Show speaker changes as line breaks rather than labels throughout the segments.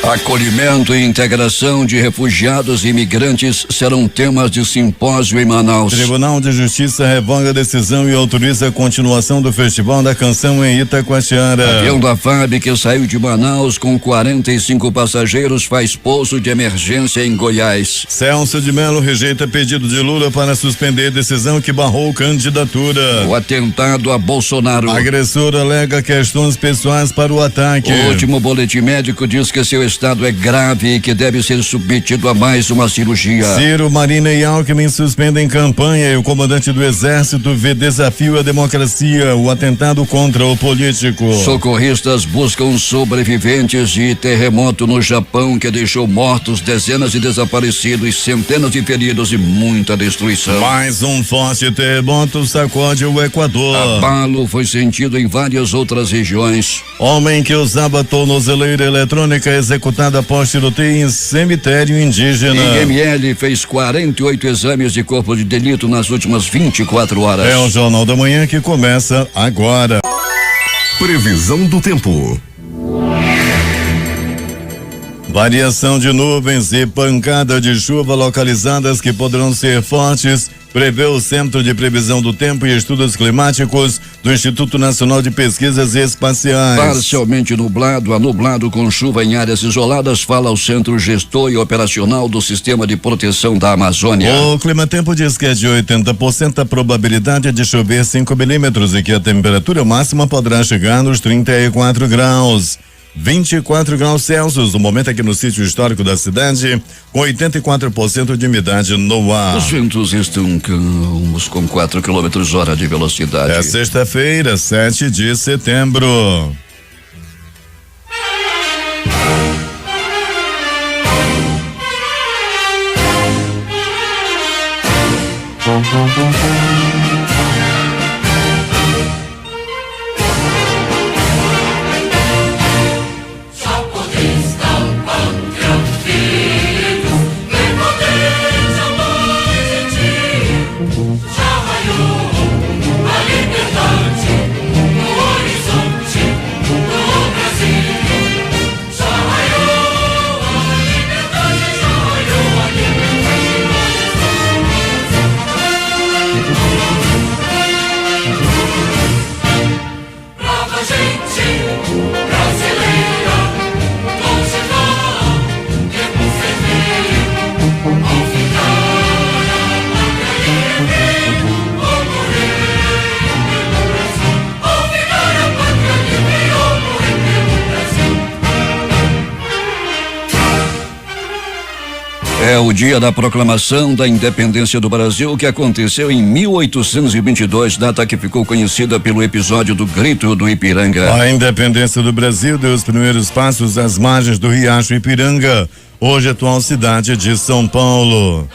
Acolhimento e integração de refugiados e imigrantes serão temas de simpósio em Manaus.
Tribunal de Justiça revoga a decisão e autoriza a continuação do Festival da Canção em Itacoatiara.
Avião da FAB que saiu de Manaus com 45 passageiros faz pouso de emergência em Goiás.
Celso de Mello rejeita pedido de Lula para suspender decisão que barrou candidatura.
O atentado a Bolsonaro.
Agressor alega questões pessoais para o ataque.
O último boletim médico diz que seu estado é grave e que deve ser submetido a mais uma cirurgia.
Ciro, Marina e Alckmin suspendem campanha e o comandante do Exército vê desafio à democracia, o atentado contra o político.
Socorristas buscam sobreviventes de terremoto no Japão que deixou mortos, dezenas de desaparecidos, centenas de feridos e muita destruição.
Mais um forte terremoto sacode o Equador.
Abalo foi sentido em várias outras regiões.
Homem que usava tornozeleira eletrônica executado após tiroteio em cemitério indígena.
IML fez 48 exames de corpo de delito nas últimas 24 horas.
É o Jornal da Manhã que começa agora.
Previsão do tempo.
Variação de nuvens e pancada de chuva localizadas que poderão ser fortes, prevê o Centro de Previsão do Tempo e Estudos Climáticos do Instituto Nacional de Pesquisas Espaciais.
Parcialmente nublado a nublado com chuva em áreas isoladas, fala o Centro Gestor e Operacional do Sistema de Proteção da Amazônia.
O Climatempo diz que é de 80% a probabilidade de chover 5 milímetros e que a temperatura máxima poderá chegar nos 34 graus. 24 graus Celsius, no momento aqui no sítio histórico da cidade, com 84% de umidade no ar.
Os ventos estão calmos com 4 km/h de velocidade.
É sexta-feira, 7 de setembro.
É o dia da proclamação da independência do Brasil, que aconteceu em 1822, data que ficou conhecida pelo episódio do Grito do Ipiranga.
A independência do Brasil deu os primeiros passos às margens do Riacho Ipiranga, hoje atual cidade de São Paulo.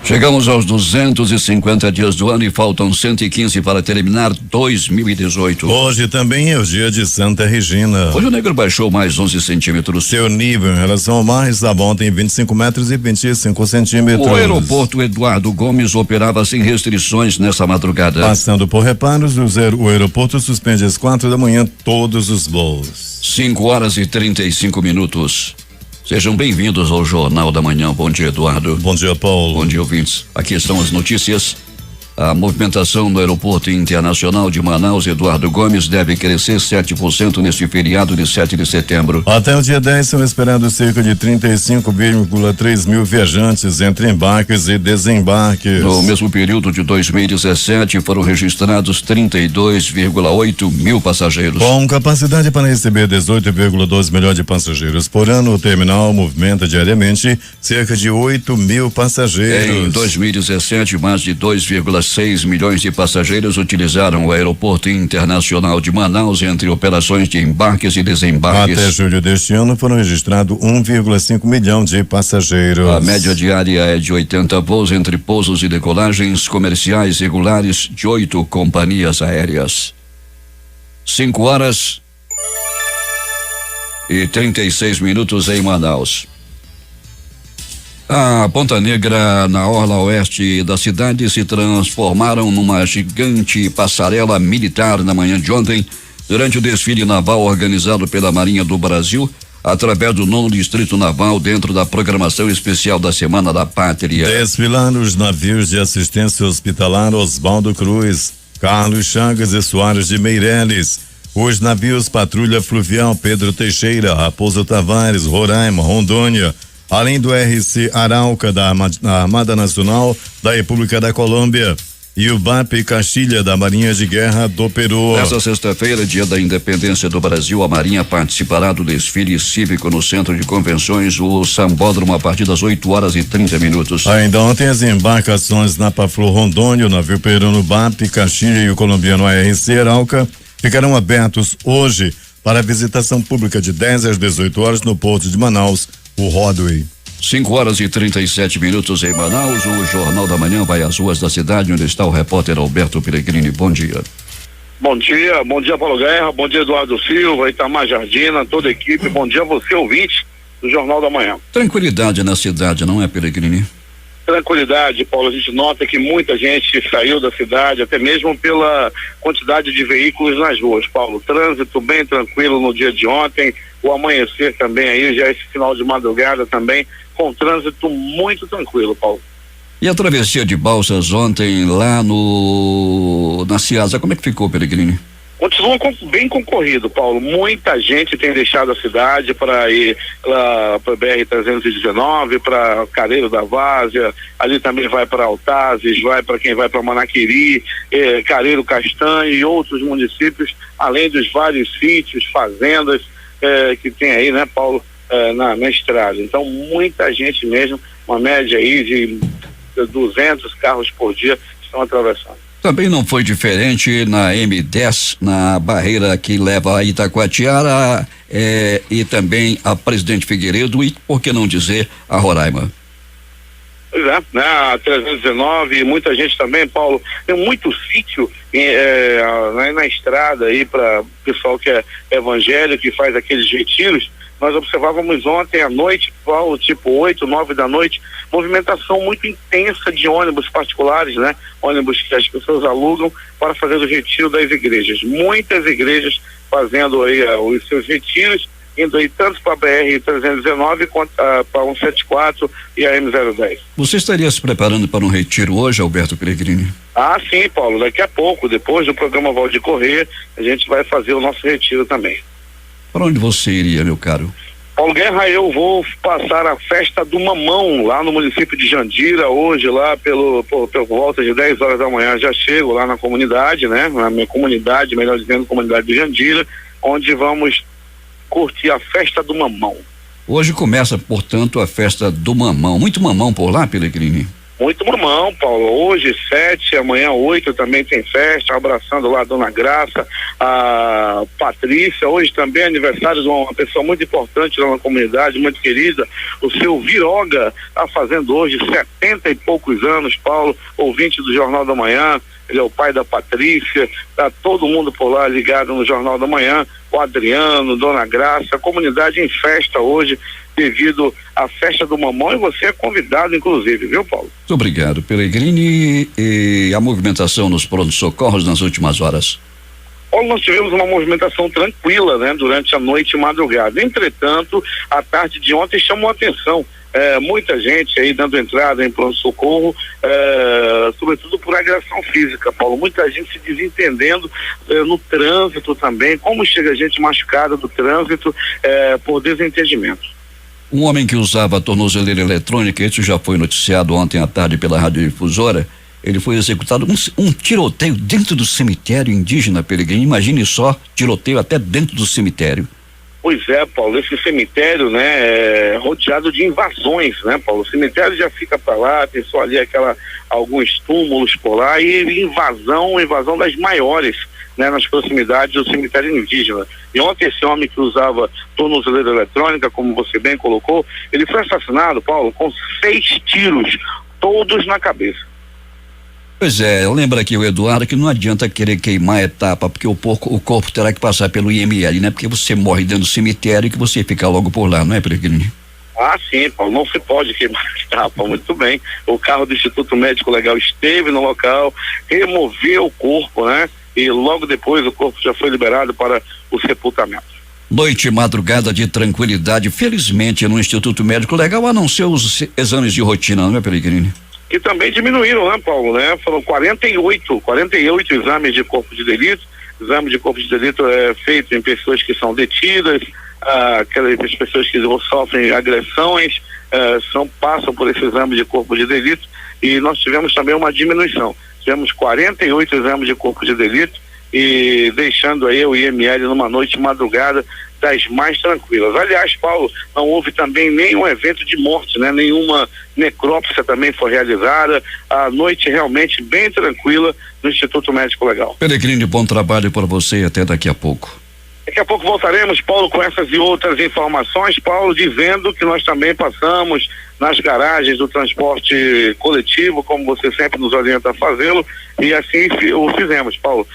Chegamos aos 250 dias do ano e faltam 115 para terminar 2018.
Hoje também é o dia de Santa Regina.
Hoje o Negro baixou mais 11 centímetros.
Seu nível em relação ao mar estava ontem em 25 metros e 25 centímetros.
O aeroporto Eduardo Gomes operava sem restrições nessa madrugada.
Passando por reparos, o aeroporto suspende às 4 da manhã todos os voos.
5 horas e 35 minutos. Sejam bem-vindos ao Jornal da Manhã. Bom dia, Eduardo.
Bom dia, Paulo.
Bom dia, ouvintes. Aqui estão as notícias. A movimentação no Aeroporto Internacional de Manaus, Eduardo Gomes, deve crescer 7% neste feriado de 7 de setembro.
Até o dia 10 são esperados cerca de 35,3 mil viajantes entre embarques e desembarques.
No mesmo período de 2017 foram registrados 32,8 mil passageiros.
Com capacidade para receber 18,2 milhões de passageiros por ano, o terminal movimenta diariamente cerca de 8 mil passageiros.
Em 2017, mais de 2,5 1,6 milhões de passageiros utilizaram o Aeroporto Internacional de Manaus entre operações de embarques e desembarques.
Até julho deste ano foram registrados 1,5 milhão de passageiros.
A média diária é de 80 voos entre pousos e decolagens comerciais regulares de 8 companhias aéreas. 5h36 em Manaus. A Ponta Negra, na orla oeste da cidade, se transformaram numa gigante passarela militar na manhã de ontem, durante o desfile naval organizado pela Marinha do Brasil, através do 9º Distrito Naval, dentro da programação especial da Semana da Pátria.
Desfilaram os navios de assistência hospitalar Oswaldo Cruz, Carlos Chagas e Soares de Meireles, os navios Patrulha Fluvial Pedro Teixeira, Raposo Tavares, Roraima, Rondônia, além do RC Arauca da Armada Nacional da República da Colômbia e o BAP Castilha da Marinha de Guerra do Peru.
Nesta sexta-feira, dia da independência do Brasil, a Marinha participará do desfile cívico no Centro de Convenções, o Sambódromo, a partir das 8h30.
Ainda ontem, as embarcações Napa-Flor Rondônia, o navio peruano BAP Castilha e o colombiano RC Arauca ficarão abertos hoje para visitação pública de 10 às 18 horas no Porto de Manaus, o Rodway.
5h37 em Manaus. O Jornal da Manhã vai às ruas da cidade, onde está o repórter Alberto Pellegrini. Bom dia.
Bom dia Paulo Guerra, bom dia Eduardo Silva, Itamar Jardina, toda a equipe, bom dia a você, ouvinte do Jornal da Manhã.
Tranquilidade na cidade, não é, Pellegrini?
Tranquilidade, Paulo, a gente nota que muita gente saiu da cidade, até mesmo pela quantidade de veículos nas ruas, Paulo. Trânsito bem tranquilo no dia de ontem, o amanhecer também aí, já esse final de madrugada também, com trânsito muito tranquilo, Paulo.
E a travessia de Balsas ontem lá na Ciasa, como é que ficou, Pellegrini?
Continua bem concorrido, Paulo. Muita gente tem deixado a cidade para ir lá para BR-319, para Careiro da Várzea, ali também vai para Altazes, vai para quem vai para Manaquiri, Careiro Castanho e outros municípios, além dos vários sítios, fazendas que tem aí, né, Paulo, na estrada. Então, muita gente mesmo, uma média aí de 200 carros por dia estão atravessando.
Também não foi diferente na M10, na barreira que leva a Itacoatiara e também a Presidente Figueiredo e, por que não dizer, a Roraima.
Pois é, né? A 319, muita gente também, Paulo, tem muito sítio na estrada aí para pessoal que é evangélico, que faz aqueles retiros. Nós observávamos ontem à noite, Paulo, tipo 8, 9 da noite, movimentação muito intensa de ônibus particulares, né? Ônibus que as pessoas alugam para fazer o retiro das igrejas. Muitas igrejas fazendo aí os seus retiros, indo aí tanto para a BR-319 quanto para a 174 e a M010.
Você estaria se preparando para um retiro hoje, Alberto Pellegrini?
Ah, sim, Paulo, daqui a pouco, depois do programa Valdir Corrêa, a gente vai fazer o nosso retiro também.
Para onde você iria, meu caro?
Paulo Guerra, eu vou passar a festa do Mamão lá no município de Jandira hoje, lá por volta de 10 horas da manhã. Já chego lá na comunidade, né? Na minha comunidade, melhor dizendo, comunidade de Jandira, onde vamos curtir a festa do Mamão.
Hoje começa, portanto, a festa do Mamão. Muito mamão por lá, Pellegrini?
Muito mamão, Paulo. Hoje 7, amanhã 8 também tem festa, abraçando lá a Dona Graça, a Patrícia. Hoje também é aniversário de uma pessoa muito importante lá na comunidade, muito querida, o seu Viroga, está fazendo hoje 70 e poucos anos, Paulo, ouvinte do Jornal da Manhã. Ele é o pai da Patrícia, tá todo mundo por lá ligado no Jornal da Manhã, o Adriano, Dona Graça, a comunidade em festa hoje, devido à festa do Mamão, e você é convidado, inclusive, viu, Paulo?
Muito obrigado, Pellegrini. E a movimentação nos prontos-socorros nas últimas horas?
Paulo, nós tivemos uma movimentação tranquila, né, durante a noite e madrugada. Entretanto, a tarde de ontem chamou a atenção. Muita gente aí dando entrada em pronto-socorro, sobretudo por agressão física, Paulo. Muita gente se desentendendo no trânsito também, como chega gente machucada do trânsito por desentendimento.
Um homem que usava a tornozeleira eletrônica, isso já foi noticiado ontem à tarde pela radiodifusora, ele foi executado um tiroteio dentro do cemitério indígena, Pellegrini. Imagine só, tiroteio até dentro do cemitério.
Pois é, Paulo, esse cemitério, né, é rodeado de invasões, né, Paulo? O cemitério já fica para lá, tem só ali alguns túmulos por lá e invasão das maiores, né, nas proximidades do cemitério indígena. E ontem esse homem que usava tornozeleira eletrônica, como você bem colocou, ele foi assassinado, Paulo, com 6 tiros, todos na cabeça.
Pois é, lembra aqui o Eduardo que não adianta querer queimar a etapa, porque o corpo terá que passar pelo IML, né? Porque você morre dentro do cemitério e que você fica logo por lá, não é, Peregrino?
Ah, sim, Paulo, não se pode queimar a etapa, muito bem. O carro do Instituto Médico Legal esteve no local, removeu o corpo, né? E logo depois o corpo já foi liberado para o sepultamento.
Noite e madrugada de tranquilidade, felizmente, no Instituto Médico Legal, a não ser os exames de rotina, não é, Peregrino?
Que também diminuíram, né, Paulo, né? Foram 48 exames de corpo de delito. Exame de corpo de delito é feito em pessoas que são detidas, aquelas pessoas que sofrem agressões, passam por esse exame de corpo de delito, e nós tivemos também uma diminuição. Tivemos 48 exames de corpo de delito e deixando aí o IML numa noite madrugada das mais tranquilas. Aliás, Paulo, não houve também nenhum evento de morte, né? Nenhuma necrópsia também foi realizada. A noite realmente bem tranquila no Instituto Médico Legal.
Peregrino, bom trabalho para você e até daqui a pouco.
Daqui a pouco voltaremos, Paulo, com essas e outras informações, Paulo, dizendo que nós também passamos nas garagens do transporte coletivo, como você sempre nos orienta a fazê-lo, e assim o fizemos, Paulo.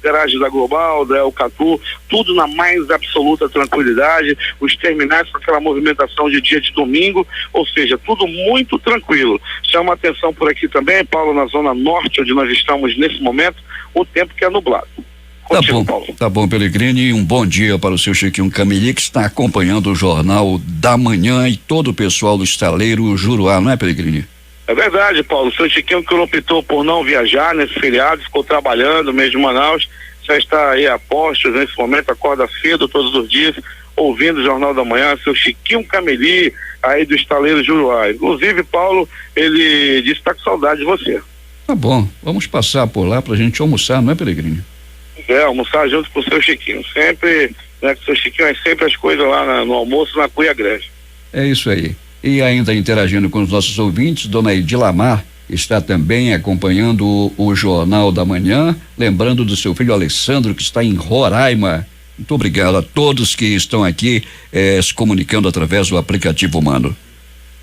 Garagem da Global, da Elcatu, tudo na mais absoluta tranquilidade, os terminais com aquela movimentação de dia de domingo, ou seja, tudo muito tranquilo. Chama atenção por aqui também, Paulo, na zona norte, onde nós estamos nesse momento, o tempo que é nublado.
Tá bom, Peregrini, um bom dia para o seu Chiquinho Cameli, que está acompanhando o Jornal da Manhã e todo o pessoal do estaleiro Juruá, não é, Peregrini?
É verdade, Paulo, o seu Chiquinho que optou por não viajar nesse feriado, ficou trabalhando mesmo em Manaus, já está aí a postos nesse momento, acorda cedo todos os dias, ouvindo o Jornal da Manhã, seu Chiquinho Cameli, aí do estaleiro Juruá. Inclusive, Paulo, ele disse que está com saudade de você.
Tá bom, vamos passar por lá pra gente almoçar, não é, Peregrini?
Almoçar junto com o seu Chiquinho, sempre, né, que o seu Chiquinho é sempre as coisas lá no almoço na Cuia Grande.
É isso aí. E ainda interagindo com os nossos ouvintes, dona Edilamar está também acompanhando o Jornal da Manhã, lembrando do seu filho Alessandro, que está em Roraima. Muito obrigado a todos que estão aqui se comunicando através do aplicativo humano.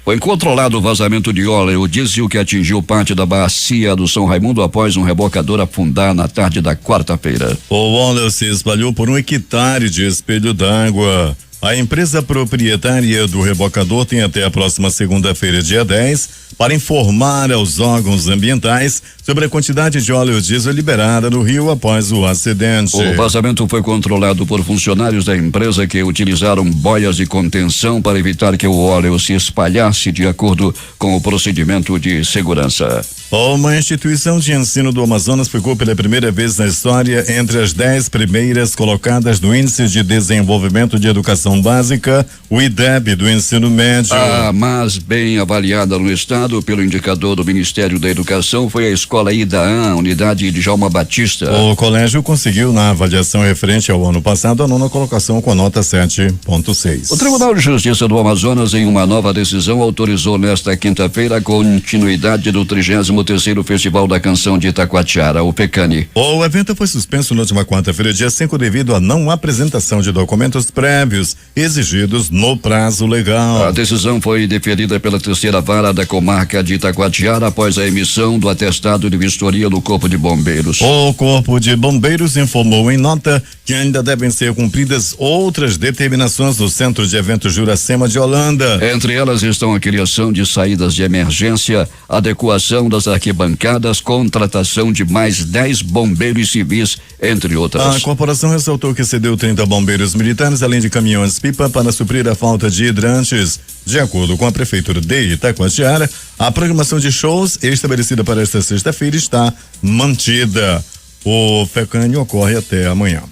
Foi controlado o vazamento de óleo diesel que atingiu parte da bacia do São Raimundo após um rebocador afundar na tarde da quarta-feira.
O óleo se espalhou por 1 hectare de espelho d'água. A empresa proprietária do rebocador tem até a próxima segunda-feira, dia 10, para informar aos órgãos ambientais sobre a quantidade de óleo diesel liberada no rio após o acidente.
O vazamento foi controlado por funcionários da empresa que utilizaram boias de contenção para evitar que o óleo se espalhasse de acordo com o procedimento de segurança.
Uma instituição de ensino do Amazonas ficou pela primeira vez na história entre as 10 primeiras colocadas no Índice de Desenvolvimento de Educação Básica, o IDEB, do ensino médio.
A mais bem avaliada no estado pelo indicador do Ministério da Educação foi a escola Idaã, unidade de Djalma Batista.
O colégio conseguiu, na avaliação referente ao ano passado, a 9ª colocação com nota 7,6.
O Tribunal de Justiça do Amazonas, em uma nova decisão, autorizou nesta quinta-feira a continuidade do 33º Festival da Canção de Itacoatiara, o Pecani.
O evento foi suspenso na última quarta-feira, dia 5, devido à não apresentação de documentos prévios exigidos no prazo legal.
A decisão foi deferida pela 3ª Vara da Comarca de Itacoatiara após a emissão do atestado de vistoria do Corpo de Bombeiros.
O Corpo de Bombeiros informou em nota que ainda devem ser cumpridas outras determinações do Centro de Eventos Juracema de Holanda.
Entre elas estão a criação de saídas de emergência, adequação das arquibancadas, contratação de mais 10 bombeiros civis, entre outras.
A corporação ressaltou que cedeu 30 bombeiros militares, além de caminhões-pipa, para suprir a falta de hidrantes. De acordo com a Prefeitura de Itacoatiara, a programação de shows estabelecida para esta sexta-feira está mantida. O Fecani ocorre até amanhã.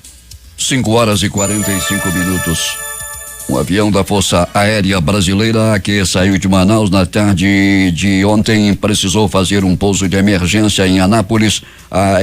5 horas e 45 minutos. Um avião da Força Aérea Brasileira que saiu de Manaus na tarde de ontem precisou fazer um pouso de emergência em Anápolis,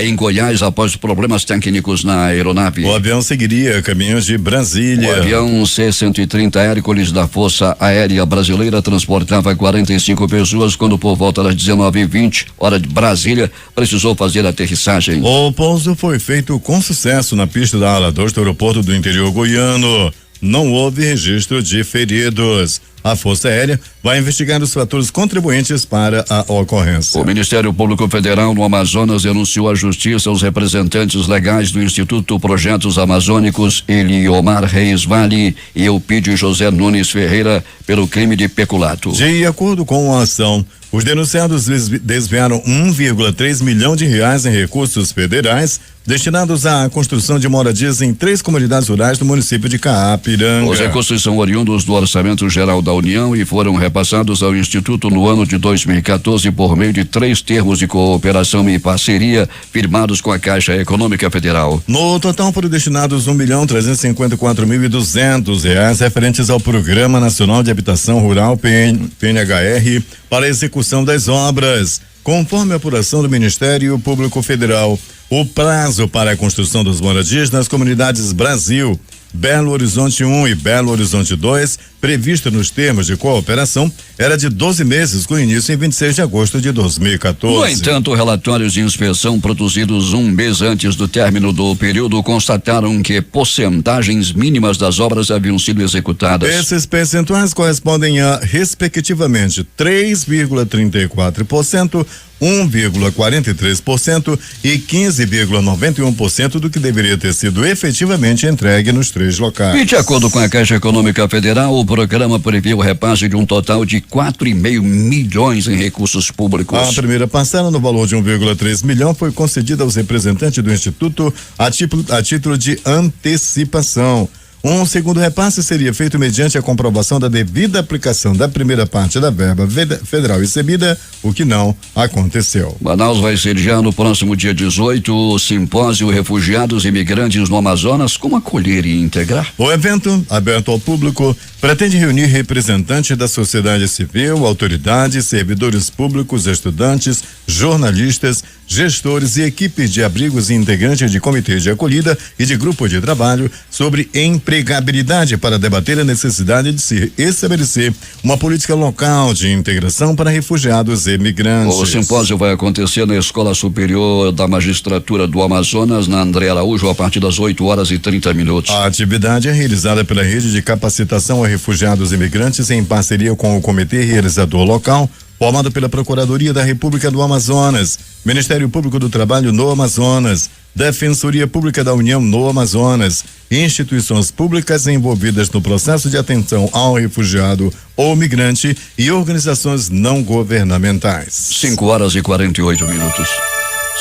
em Goiás, após problemas técnicos na aeronave.
O avião seguiria caminhos de Brasília.
O avião C-130 Hércules da Força Aérea Brasileira transportava 45 pessoas quando, por volta das 19h20, hora de Brasília, precisou fazer a aterrissagem.
O pouso foi feito com sucesso na pista da ala 2 do aeroporto do interior goiano. Não houve registro de feridos. A Força Aérea vai investigar os fatores contribuintes para a ocorrência.
O Ministério Público Federal no Amazonas denunciou à Justiça os representantes legais do Instituto Projetos Amazônicos, Eliomar Reis Vale e Eupídio José Nunes Ferreira, pelo crime de peculato.
De acordo com a ação, os denunciados desviaram 1,3 milhão de reais em recursos federais destinados à construção de moradias em 3 comunidades rurais do município de Caapiranga.
Os recursos são oriundos do Orçamento Geral da União e foram repassados ao Instituto no ano de 2014 por meio de 3 termos de cooperação e parceria firmados com a Caixa Econômica Federal.
No total foram destinados R$1.354.200 referentes ao Programa Nacional de Habitação Rural PNHR para a execução das obras. Conforme a apuração do Ministério Público Federal, o prazo para a construção das moradias nas comunidades Brasil, Belo Horizonte 1 e Belo Horizonte 2, prevista nos termos de cooperação, era de 12 meses, com início em 26 de agosto de 2014.
No entanto, relatórios de inspeção produzidos um mês antes do término do período constataram que porcentagens mínimas das obras haviam sido executadas.
Esses percentuais correspondem a, respectivamente, 3,34%, 1,43% e 15,91% do que deveria ter sido efetivamente entregue nos 3 locais.
E de acordo com a Caixa Econômica Federal, o programa prevê o repasse de um total de 4,5 milhões em recursos públicos.
A primeira parcela, no valor de 1,3 milhão, foi concedida aos representantes do Instituto a título de antecipação. Um segundo repasse seria feito mediante a comprovação da devida aplicação da primeira parte da verba federal recebida, o que não aconteceu.
Manaus vai sediar no próximo dia 18 o simpósio Refugiados e Imigrantes no Amazonas, como acolher e integrar.
O evento, aberto ao público, pretende reunir representantes da sociedade civil, autoridades, servidores públicos, estudantes, jornalistas, gestores e equipes de abrigos e integrantes de comitês de acolhida e de grupo de trabalho sobre empregabilidade para debater a necessidade de se estabelecer uma política local de integração para refugiados e migrantes.
O simpósio vai acontecer na Escola Superior da Magistratura do Amazonas, na André Araújo, a partir das 8h30.
A atividade é realizada pela Rede de Capacitação a Refugiados e Migrantes em parceria com o Comitê Realizador Local, formado pela Procuradoria da República do Amazonas, Ministério Público do Trabalho no Amazonas, Defensoria Pública da União no Amazonas, instituições públicas envolvidas no processo de atenção ao refugiado ou migrante e organizações não governamentais.
5h48.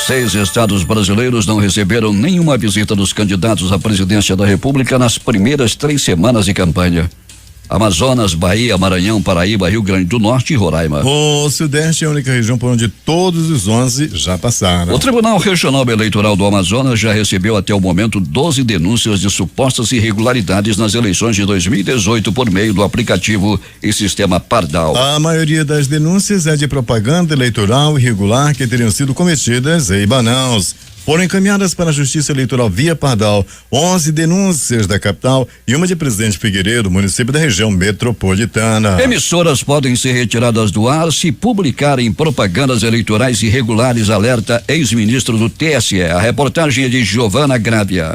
6 estados brasileiros não receberam nenhuma visita dos candidatos à presidência da República nas primeiras 3 semanas de campanha. Amazonas, Bahia, Maranhão, Paraíba, Rio Grande do Norte e Roraima.
O Sudeste é a única região por onde todos os 11 já passaram.
O Tribunal Regional Eleitoral do Amazonas já recebeu até o momento 12 denúncias de supostas irregularidades nas eleições de 2018 por meio do aplicativo e sistema Pardal.
A maioria das denúncias é de propaganda eleitoral irregular que teriam sido cometidas em Manaus. Foram encaminhadas para a Justiça Eleitoral via Pardal 11 denúncias da capital e uma de Presidente Figueiredo, município da região metropolitana.
Emissoras podem ser retiradas do ar se publicarem propagandas eleitorais irregulares, alerta ex-ministro do TSE. A reportagem é de Giovana Grávia.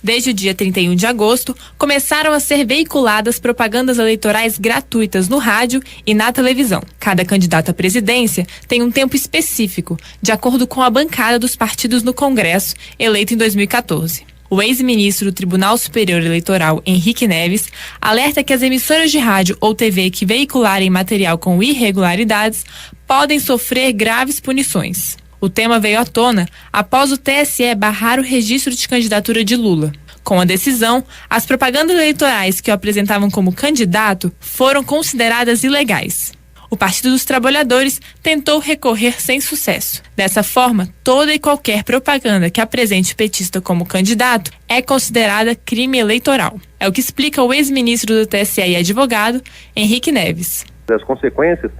Desde o dia 31 de agosto, começaram a ser veiculadas propagandas eleitorais gratuitas no rádio e na televisão. Cada candidato à presidência tem um tempo específico, de acordo com a bancada dos partidos no Congresso, eleito em 2014. O ex-ministro do Tribunal Superior Eleitoral, Henrique Neves, alerta que as emissoras de rádio ou TV que veicularem material com irregularidades podem sofrer graves punições. O tema veio à tona após o TSE barrar o registro de candidatura de Lula. Com a decisão, as propagandas eleitorais que o apresentavam como candidato foram consideradas ilegais. o Partido dos Trabalhadores tentou recorrer sem sucesso. Dessa forma, toda e qualquer propaganda que apresente o petista como candidato é considerada crime eleitoral. É o que explica o ex-ministro do TSE e advogado, Henrique Neves.
As consequências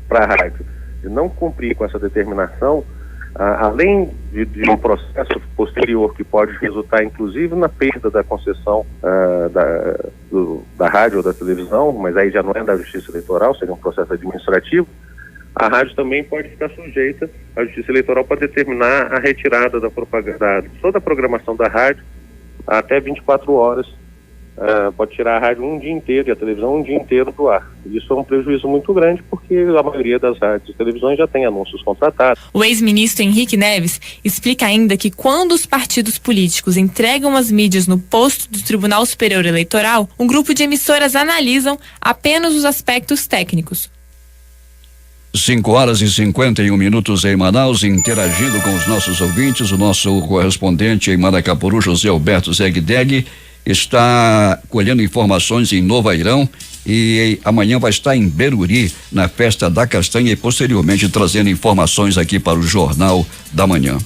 para a rádio de não cumprir com essa determinação, além de um processo posterior que pode resultar inclusive na perda da concessão da rádio ou da televisão, mas aí já não é da Justiça Eleitoral, seria um processo administrativo, a rádio também pode ficar sujeita à Justiça Eleitoral para determinar a retirada da propaganda, toda a programação da rádio até 24 horas. Pode tirar a rádio um dia inteiro e a televisão um dia inteiro do ar. Isso é um prejuízo muito grande porque a maioria das rádios e televisões já tem anúncios contratados.
O ex-ministro Henrique Neves explica ainda que quando os partidos políticos entregam as mídias no posto do Tribunal Superior Eleitoral, um grupo de emissoras analisam apenas os aspectos técnicos.
5h51 em Manaus, interagindo com os nossos ouvintes, o nosso correspondente em Maracapuru, José Alberto Zegdeg, está colhendo informações em Novo Airão e amanhã vai estar em Beruri, na Festa da Castanha, e posteriormente trazendo informações aqui para o Jornal da Manhã.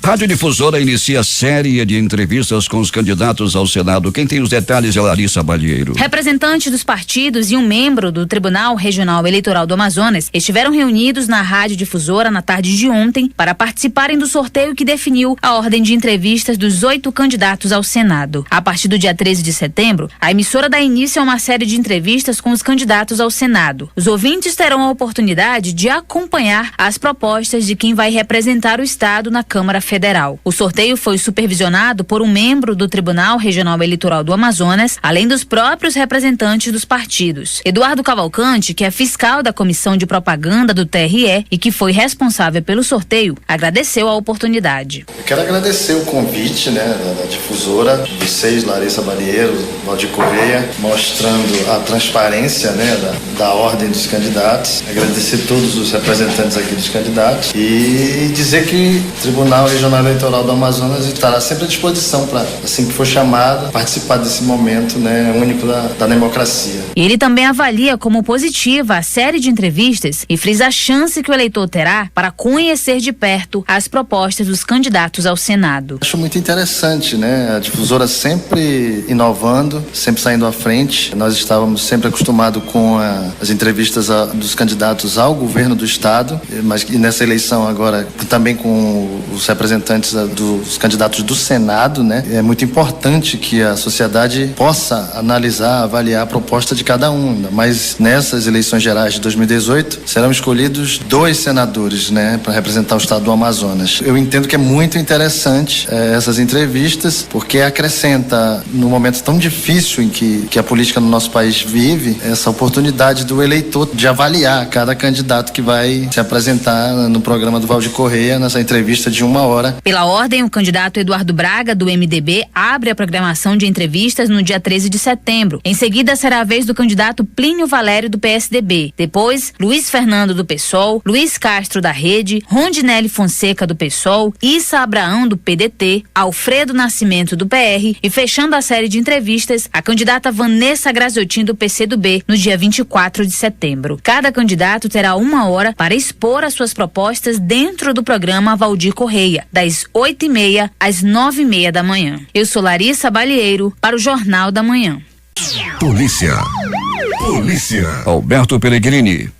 Rádio Difusora inicia série de entrevistas com os candidatos ao Senado. Quem tem os detalhes é Larissa Balieiro.
Representantes dos partidos e um membro do Tribunal Regional Eleitoral do Amazonas estiveram reunidos na Rádio Difusora na tarde de ontem para participarem do sorteio que definiu a ordem de entrevistas dos 8 candidatos ao Senado. A partir do dia 13 de setembro, a emissora dá início a uma série de entrevistas com os candidatos ao Senado. Os ouvintes terão a oportunidade de acompanhar as propostas de quem vai representar o Estado na Câmara Federal. O sorteio foi supervisionado por um membro do Tribunal Regional Eleitoral do Amazonas, além dos próprios representantes dos partidos. Eduardo Cavalcante, que é fiscal da Comissão de Propaganda do TRE e que foi responsável pelo sorteio, agradeceu a oportunidade.
Eu quero agradecer o convite, da Difusora, vocês, Larissa Balieiro, Valdir Correia, mostrando a transparência, da ordem dos candidatos. Agradecer todos os representantes aqui dos candidatos e dizer que o Tribunal Regional Eleitoral do Amazonas estará sempre à disposição para, assim que for chamado, participar desse momento único da democracia.
Ele também avalia como positiva a série de entrevistas e frisa a chance que o eleitor terá para conhecer de perto as propostas dos candidatos ao Senado.
Acho muito interessante, a Difusora sempre inovando, sempre saindo à frente. Nós estávamos sempre acostumados com as entrevistas dos candidatos ao governo do Estado, mas nessa eleição agora também com os representantes dos candidatos do Senado, É muito importante que a sociedade possa analisar, avaliar a proposta de cada um. Mas nessas eleições gerais de 2018 serão escolhidos 2 senadores, para representar o Estado do Amazonas. Eu entendo que é muito interessante essas entrevistas, porque acrescenta, num momento tão difícil em que a política no nosso país vive, essa oportunidade do eleitor de avaliar cada candidato que vai se apresentar no programa do Valdir Correia, nessa entrevista de 1 hora.
Pela ordem, o candidato Eduardo Braga, do MDB, abre a programação de entrevistas no dia 13 de setembro. Em seguida, será a vez do candidato Plínio Valério, do PSDB. Depois, Luiz Fernando, do PSOL, Luiz Castro, da Rede, Rondinelli Fonseca, do PSOL, Issa Abraão, do PDT, Alfredo Nascimento, do PR e, fechando a série de entrevistas, a candidata Vanessa Graziotin, do PCdoB, no dia 24 de setembro. Cada candidato terá 1 hora para expor as suas propostas dentro do programa Valdir Correia, das 8h30 às 9h30 da manhã. Eu sou Larissa Balieiro, para o Jornal da Manhã.
Polícia.
Alberto Pellegrini.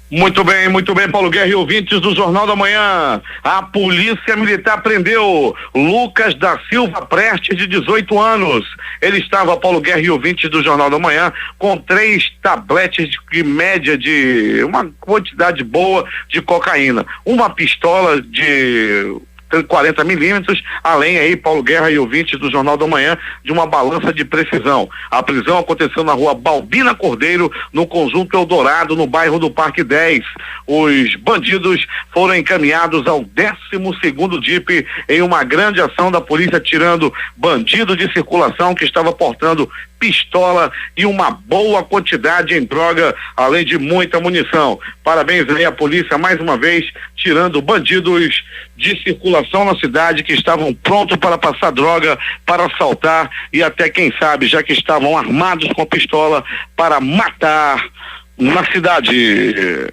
Muito bem, Paulo Guerra e ouvintes do Jornal da Manhã. A Polícia Militar prendeu Lucas da Silva Prestes, de 18 anos. Ele estava, Paulo Guerra e ouvintes do Jornal da Manhã, com 3 tabletes de média de uma quantidade boa de cocaína. Uma pistola de 40 milímetros, além aí, Paulo Guerra e ouvintes do Jornal da Manhã, de uma balança de precisão. A prisão aconteceu na rua Balbina Cordeiro, no conjunto Eldorado, no bairro do Parque 10. Os bandidos foram encaminhados ao 12º DIP em uma grande ação da polícia, tirando bandido de circulação que estava portando pistola e uma boa quantidade em droga, além de muita munição. Parabéns aí à polícia, mais uma vez, tirando bandidos de circulação na cidade que estavam prontos para passar droga, para assaltar e até, quem sabe, já que estavam armados com pistola, para matar na cidade.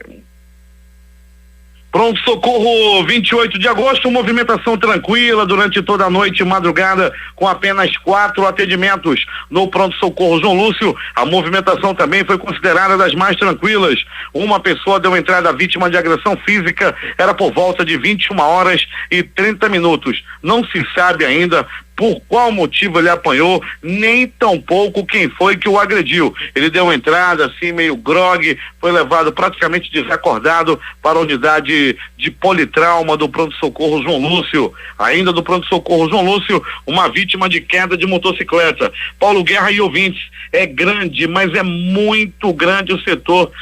Pronto-socorro, 28 de agosto, movimentação tranquila durante toda a noite e madrugada, com apenas 4 atendimentos no pronto-socorro João Lúcio. A movimentação também foi considerada das mais tranquilas. Uma pessoa deu entrada vítima de agressão física, era por volta de 21h30. Não se sabe ainda por qual motivo ele apanhou, nem tampouco quem foi que o agrediu. Ele deu entrada assim, meio grogue, foi levado praticamente desacordado para a unidade de politrauma do pronto-socorro João Lúcio. Ainda do pronto-socorro João Lúcio, uma vítima de queda de motocicleta. Paulo Guerra e ouvintes, é grande, mas é muito grande o setor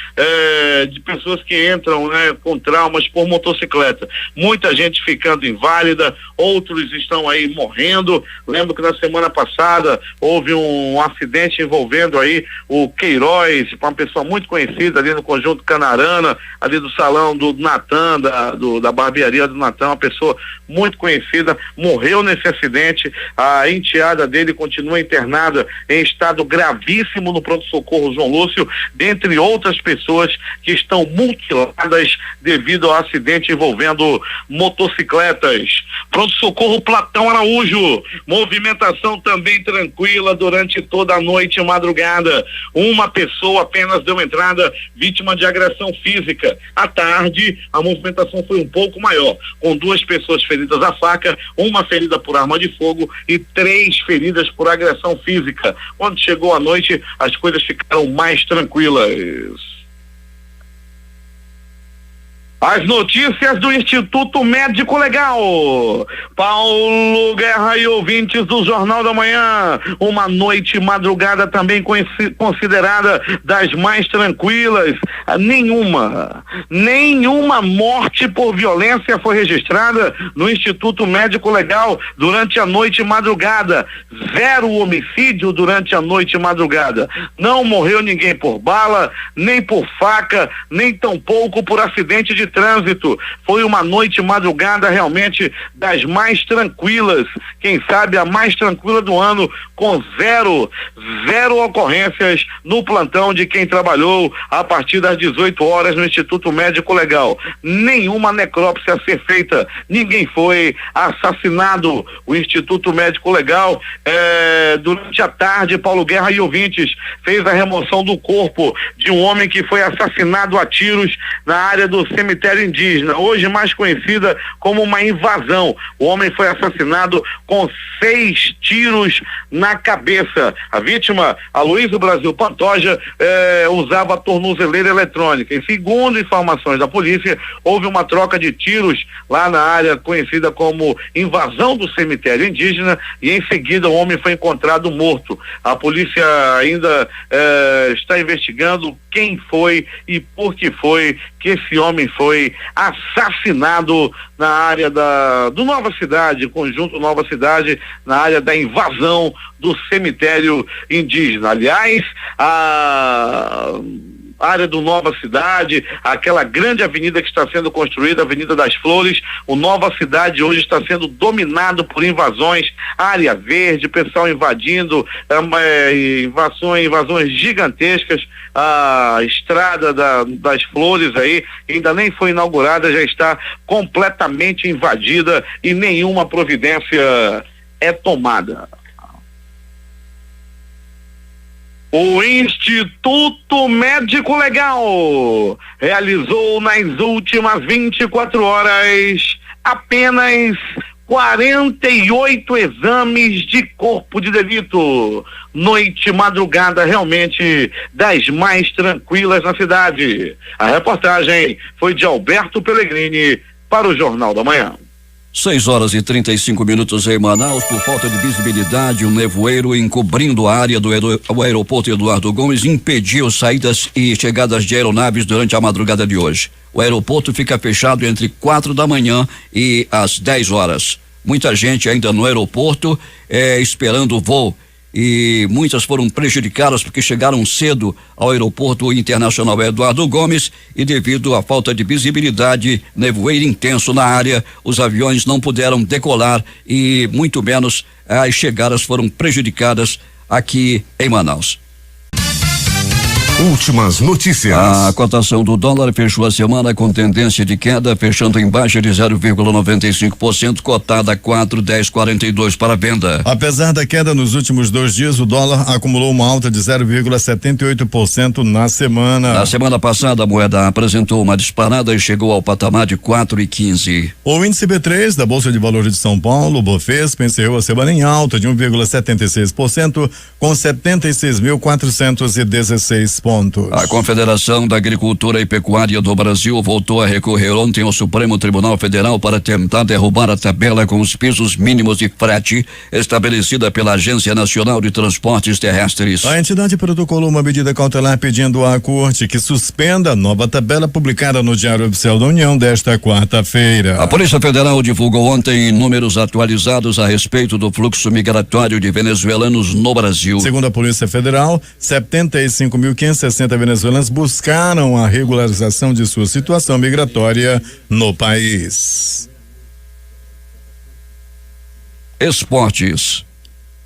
de pessoas que entram, né, com traumas por motocicleta. Muita gente ficando inválida, outros estão aí morrendo. Lembro que na semana passada houve um acidente envolvendo aí o Queiroz, uma pessoa muito conhecida ali no Conjunto Canarana, ali do salão do Natan, da barbearia do Natan, uma pessoa muito conhecida, morreu nesse acidente. A enteada dele continua internada em estado gravíssimo no pronto-socorro João Lúcio, dentre outras pessoas que estão mutiladas devido ao acidente envolvendo motocicletas. Pronto-socorro Platão Araújo, movimentação também tranquila durante toda a noite e madrugada. Uma pessoa apenas deu entrada, vítima de agressão física. À tarde, a movimentação foi um pouco maior, com 2 pessoas feridas à faca, uma ferida por arma de fogo e 3 feridas por agressão física. Quando chegou a noite, as coisas ficaram mais tranquilas. As notícias do Instituto Médico Legal. Paulo Guerra e ouvintes do Jornal da Manhã. Uma noite e madrugada também considerada das mais tranquilas. Nenhuma morte por violência foi registrada no Instituto Médico Legal durante a noite e madrugada. 0 homicídio durante a noite e madrugada. Não morreu ninguém por bala, nem por faca, nem tampouco por acidente de trânsito. Foi uma noite e madrugada realmente das mais tranquilas, quem sabe a mais tranquila do ano, com zero ocorrências no plantão de quem trabalhou a partir das 18 horas no Instituto Médico Legal. Nenhuma necrópsia a ser feita, ninguém foi assassinado. O Instituto Médico Legal, durante a tarde, Paulo Guerra e ouvintes, fez a remoção do corpo de um homem que foi assassinado a tiros na área do cemitério indígena, hoje mais conhecida como uma invasão. O homem foi assassinado com 6 tiros na cabeça. A vítima, Aloysio Brasil Pantoja, usava a tornozeleira eletrônica. E segundo informações da polícia, houve uma troca de tiros lá na área conhecida como invasão do cemitério indígena e em seguida o homem foi encontrado morto. A polícia ainda está investigando quem foi e por que foi que esse homem foi assassinado na área do Nova Cidade, Conjunto Nova Cidade, na área da invasão do cemitério indígena. Aliás, a área do Nova Cidade, aquela grande avenida que está sendo construída, a Avenida das Flores, o Nova Cidade hoje está sendo dominado por invasões, área verde, pessoal invadindo, invasões gigantescas. A estrada das Flores aí ainda nem foi inaugurada, já está completamente invadida e nenhuma providência é tomada. O Instituto Médico Legal realizou nas últimas 24 horas apenas 48 exames de corpo de delito. Noite e madrugada realmente das mais tranquilas na cidade. A reportagem foi de Alberto Pellegrini para o Jornal da Manhã.
6h35 em Manaus. Por falta de visibilidade, um nevoeiro encobrindo a área do aeroporto Eduardo Gomes impediu saídas e chegadas de aeronaves durante a madrugada de hoje. O aeroporto fica fechado entre 4 da manhã e às 10 horas. Muita gente ainda no aeroporto esperando o voo. E muitas foram prejudicadas porque chegaram cedo ao aeroporto internacional Eduardo Gomes e devido à falta de visibilidade, nevoeiro intenso na área, os aviões não puderam decolar e muito menos as chegadas foram prejudicadas aqui em Manaus.
Últimas notícias.
A cotação do dólar fechou a semana com tendência de queda, fechando em baixa de 0,95%, cotada a 4,1042 para venda.
Apesar da queda nos últimos 2 dias, o dólar acumulou uma alta de 0,78% na semana.
Na semana passada, a moeda apresentou uma disparada e chegou ao patamar de 4,15.
O índice B3 da Bolsa de Valores de São Paulo, o Bovespa, encerrou a semana em alta de 1,76%, com 76.416 pontos.
A Confederação da Agricultura e Pecuária do Brasil voltou a recorrer ontem ao Supremo Tribunal Federal para tentar derrubar a tabela com os pisos mínimos de frete estabelecida pela Agência Nacional de Transportes Terrestres.
A entidade protocolou uma medida cautelar pedindo à Corte que suspenda a nova tabela publicada no Diário Oficial da União desta quarta-feira.
A Polícia Federal divulgou ontem números atualizados a respeito do fluxo migratório de venezuelanos no Brasil.
Segundo a Polícia Federal, 75.560 venezuelanos buscaram a regularização de sua situação migratória no país.
Esportes.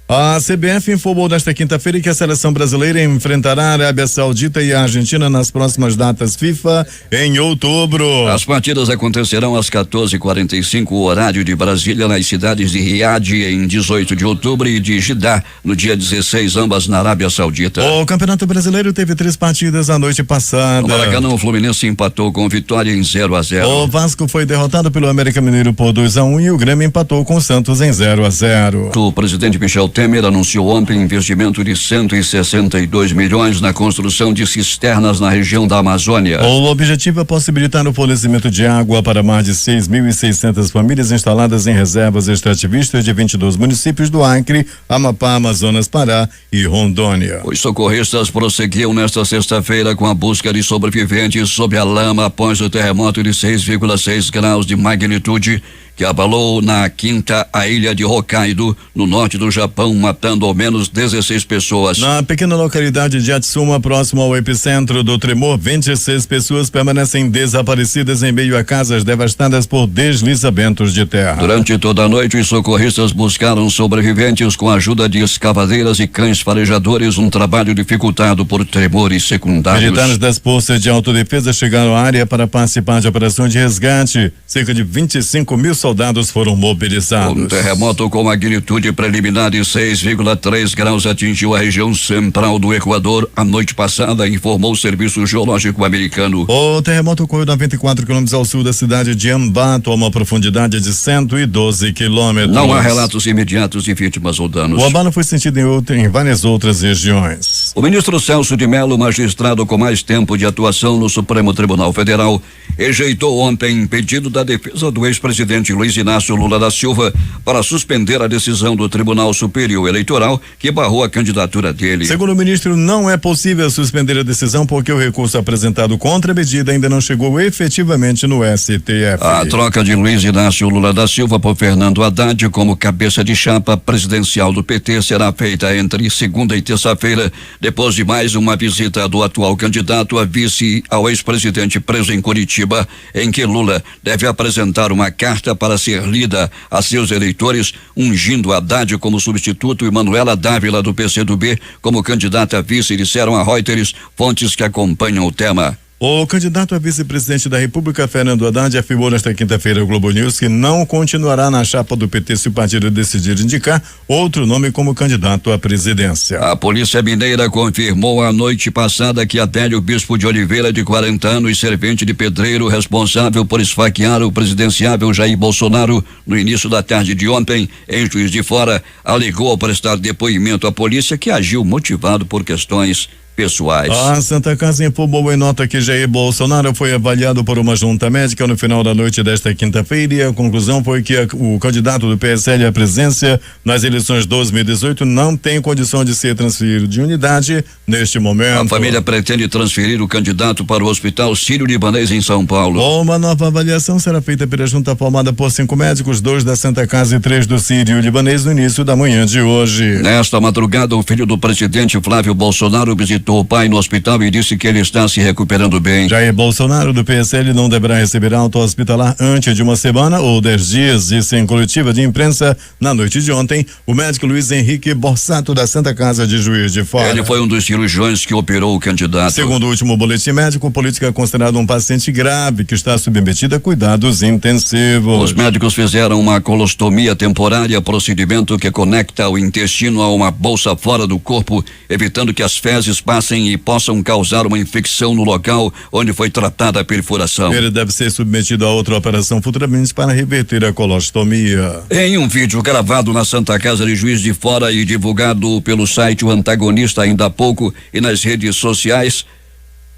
A CBF informou nesta quinta-feira que a seleção brasileira enfrentará a Arábia Saudita e a Argentina nas próximas datas FIFA em outubro.
As partidas acontecerão às 14h45, horário de Brasília, nas cidades de Riad em 18 de outubro e de Jeddah no dia 16, ambas na Arábia Saudita.
O Campeonato Brasileiro teve 3 partidas a noite passada.
No Maracanã, o Fluminense empatou com vitória em 0-0.
O Vasco foi derrotado pelo América Mineiro por 2-1 e o Grêmio empatou com o Santos em 0-0.
O presidente Michel Temer anunciou ontem investimento de 162 milhões na construção de cisternas na região da Amazônia.
O objetivo é possibilitar o fornecimento de água para mais de 6.600 famílias instaladas em reservas extrativistas de 22 municípios do Acre, Amapá, Amazonas, Pará e Rondônia.
Os socorristas prosseguiam nesta sexta-feira com a busca de sobreviventes sob a lama após o terremoto de 6,6 graus de magnitude que abalou na quinta a ilha de Hokkaido, no norte do Japão, matando ao menos 16 pessoas.
Na pequena localidade de Atsuma, próximo ao epicentro do tremor, 26 pessoas permanecem desaparecidas em meio a casas devastadas por deslizamentos de terra.
Durante toda a noite, os socorristas buscaram sobreviventes com a ajuda de escavadeiras e cães farejadores, um trabalho dificultado por tremores secundários.
Militares das forças de autodefesa chegaram à área para participar de operações de resgate. Cerca de 25 mil soldados foram mobilizados.
Um terremoto com magnitude preliminar de 6,3 graus atingiu a região central do Equador a noite passada, informou o Serviço Geológico Americano.
O terremoto ocorreu a 94 quilômetros ao sul da cidade de Ambato, a uma profundidade de 112 quilômetros.
Não há relatos imediatos de vítimas ou danos.
O abalo foi sentido em várias outras regiões.
O ministro Celso de Mello, magistrado com mais tempo de atuação no Supremo Tribunal Federal, rejeitou ontem pedido da defesa do ex-presidente Luiz Inácio Lula da Silva para suspender a decisão do Tribunal Superior Eleitoral que barrou a candidatura dele.
Segundo o ministro, não é possível suspender a decisão porque o recurso apresentado contra a medida ainda não chegou efetivamente no STF.
A troca de Luiz Inácio Lula da Silva por Fernando Haddad como cabeça de chapa presidencial do PT será feita entre segunda e terça-feira, depois de mais uma visita do atual candidato a vice ao ex-presidente preso em Curitiba, em que Lula deve apresentar uma carta para ser lida a seus eleitores, ungindo Haddad como substituto e Manuela Dávila do PCdoB como candidata a vice, disseram a Reuters fontes que acompanham o tema.
O candidato a vice-presidente da República, Fernando Haddad, afirmou nesta quinta-feira ao Globo News que não continuará na chapa do PT se o partido decidir indicar outro nome como candidato à presidência.
A Polícia Mineira confirmou a noite passada que Adélio Bispo de Oliveira, de 40 anos, servente de pedreiro, responsável por esfaquear o presidenciável Jair Bolsonaro no início da tarde de ontem, em Juiz de Fora, alegou ao prestar depoimento à polícia que agiu motivado por questões pessoais.
A Santa Casa informou em nota que Jair Bolsonaro foi avaliado por uma junta médica no final da noite desta quinta-feira e a conclusão foi que o candidato do PSL à presidência nas eleições 2018 não tem condição de ser transferido de unidade neste momento.
A família pretende transferir o candidato para o Hospital Sírio-Libanês em São Paulo.
Uma nova avaliação será feita pela junta formada por 5 médicos, 2 da Santa Casa e 3 do Sírio-Libanês no início da manhã de hoje.
Nesta madrugada, o filho do presidente Flávio Bolsonaro visitou visitou o pai no hospital e disse que ele está se recuperando bem.
Jair Bolsonaro, do PSL, não deverá receber alta hospitalar antes de uma semana ou 10 dias, disse em coletiva de imprensa na noite de ontem o médico Luiz Henrique Borsato, da Santa Casa de Juiz de Fora.
Ele foi um dos cirurgiões que operou o candidato.
Segundo o último boletim médico, o político é considerado um paciente grave que está submetido a cuidados intensivos.
Os médicos fizeram uma colostomia temporária, procedimento que conecta o intestino a uma bolsa fora do corpo, evitando que as fezes passem e possam causar uma infecção no local onde foi tratada a perfuração.
Ele deve ser submetido a outra operação futuramente para reverter a colostomia.
Em um vídeo gravado na Santa Casa de Juiz de Fora e divulgado pelo site O Antagonista ainda há pouco e nas redes sociais,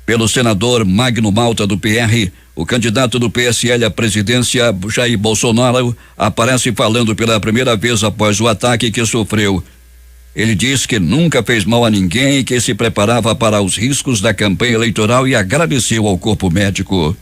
pelo senador Magno Malta, do PR, o candidato do PSL à presidência, Jair Bolsonaro, aparece falando pela primeira vez após o ataque que sofreu. Ele diz que nunca fez mal a ninguém e que se preparava para os riscos da campanha eleitoral e agradeceu ao corpo médico.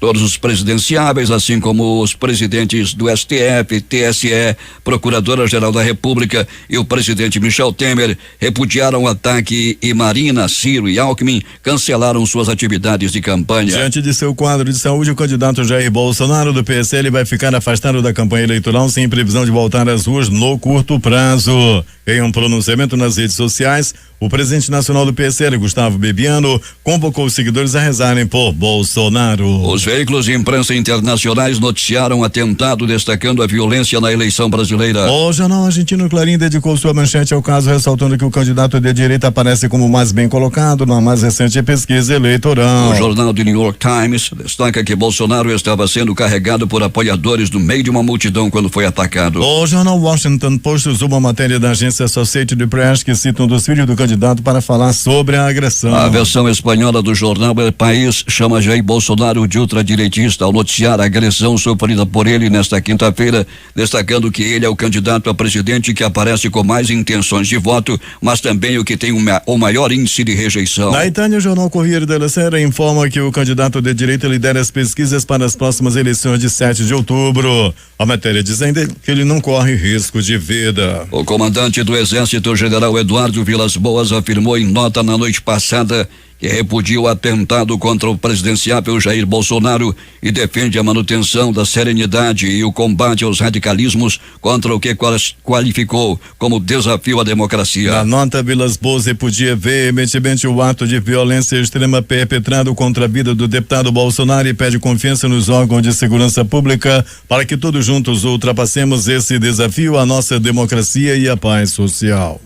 Todos os presidenciáveis, assim como os presidentes do STF, TSE, Procuradora-Geral da República e o presidente Michel Temer, repudiaram o ataque e Marina, Ciro e Alckmin cancelaram suas atividades de campanha.
Diante de seu quadro de saúde, o candidato Jair Bolsonaro, do PSL, vai ficar afastado da campanha eleitoral sem previsão de voltar às ruas no curto prazo. Em um pronunciamento nas redes sociais, o presidente nacional do PSL, Gustavo Bebiano, convocou os seguidores a rezarem por Bolsonaro.
Os veículos de imprensa internacionais noticiaram atentado destacando a violência na eleição brasileira.
O jornal argentino Clarín dedicou sua manchete ao caso, ressaltando que o candidato de direita aparece como o mais bem colocado na mais recente pesquisa eleitoral.
O jornal The New York Times destaca que Bolsonaro estava sendo carregado por apoiadores no meio de uma multidão quando foi atacado.
O jornal Washington Post usou uma matéria da agência Associated Press que cita um dos filhos do candidato para falar sobre a agressão.
A versão espanhola do jornal El País chama Jair Bolsonaro de ultradireitista ao noticiar a agressão sofrida por ele nesta quinta-feira, destacando que ele é o candidato a presidente que aparece com mais intenções de voto, mas também o que tem o maior índice de rejeição.
Na Itália, o jornal Corriere della Sera informa que o candidato de direita lidera as pesquisas para as próximas eleições de 7 de outubro. A matéria diz ainda que ele não corre risco de vida.
O comandante do Exército, General Eduardo Vilas Boas, afirmou em nota na noite passada que repudia o atentado contra o presidenciável Jair Bolsonaro e defende a manutenção da serenidade e o combate aos radicalismos contra o que qualificou como desafio à democracia.
Na nota, Vilas Boas repudia veementemente o ato de violência extrema perpetrado contra a vida do deputado Bolsonaro e pede confiança nos órgãos de segurança pública para que todos juntos ultrapassemos esse desafio à nossa democracia e à paz social.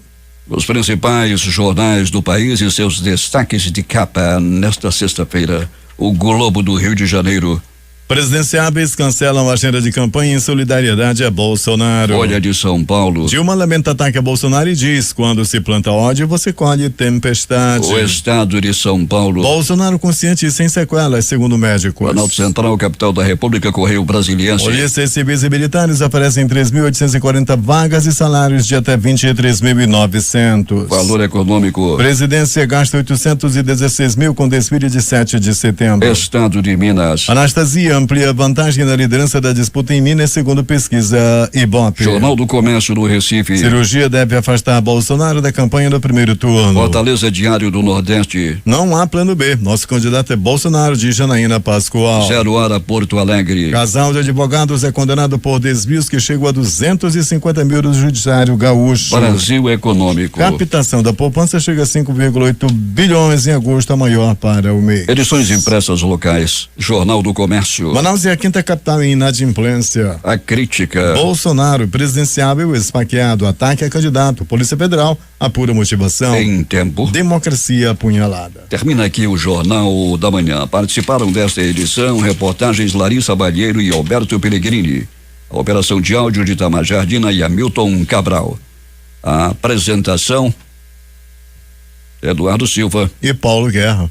Os principais jornais do país e seus destaques de capa nesta sexta-feira. O Globo do Rio de Janeiro.
Presidenciáveis cancelam a agenda de campanha em solidariedade a Bolsonaro.
Folha de São Paulo.
Dilma lamenta ataque a Bolsonaro e diz: quando se planta ódio, você colhe tempestade.
O Estado de São Paulo.
Bolsonaro consciente e sem sequelas, segundo médicos.
Planalto Central, capital da República, Correio Brasiliense.
Polícias civis e militares oferecem 3.840 vagas e salários de até 23.900.
Valor econômico.
Presidência gasta 816 mil com desfile de 7 de setembro.
Estado de Minas.
Anastasia amplia vantagem na liderança da disputa em Minas, segundo pesquisa Ibope.
Jornal do Comércio do Recife.
Cirurgia deve afastar Bolsonaro da campanha do primeiro turno.
Fortaleza Diário do Nordeste.
Não há plano B. Nosso candidato é Bolsonaro, diz Janaína Pascoal.
0 Hora Porto Alegre.
Casal de advogados é condenado por desvios que chegam a 250 mil do Judiciário Gaúcho.
Brasil Econômico.
Captação da poupança chega a 5,8 bilhões em agosto, a maior para o mês.
Edições impressas locais. Jornal do Comércio.
Manaus é a quinta capital em inadimplência.
A crítica.
Bolsonaro, presidenciável, esfaqueado, ataque a candidato. Polícia Federal apura motivação.
Em tempo.
Democracia apunhalada.
Termina aqui o Jornal da Manhã. Participaram desta edição reportagens Larissa Balheiro e Alberto Pellegrini. A operação de áudio de Itamar Jardina e Hamilton Cabral. A apresentação Eduardo Silva
e Paulo Guerra.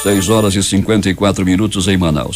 Seis horas e 54 minutos em Manaus.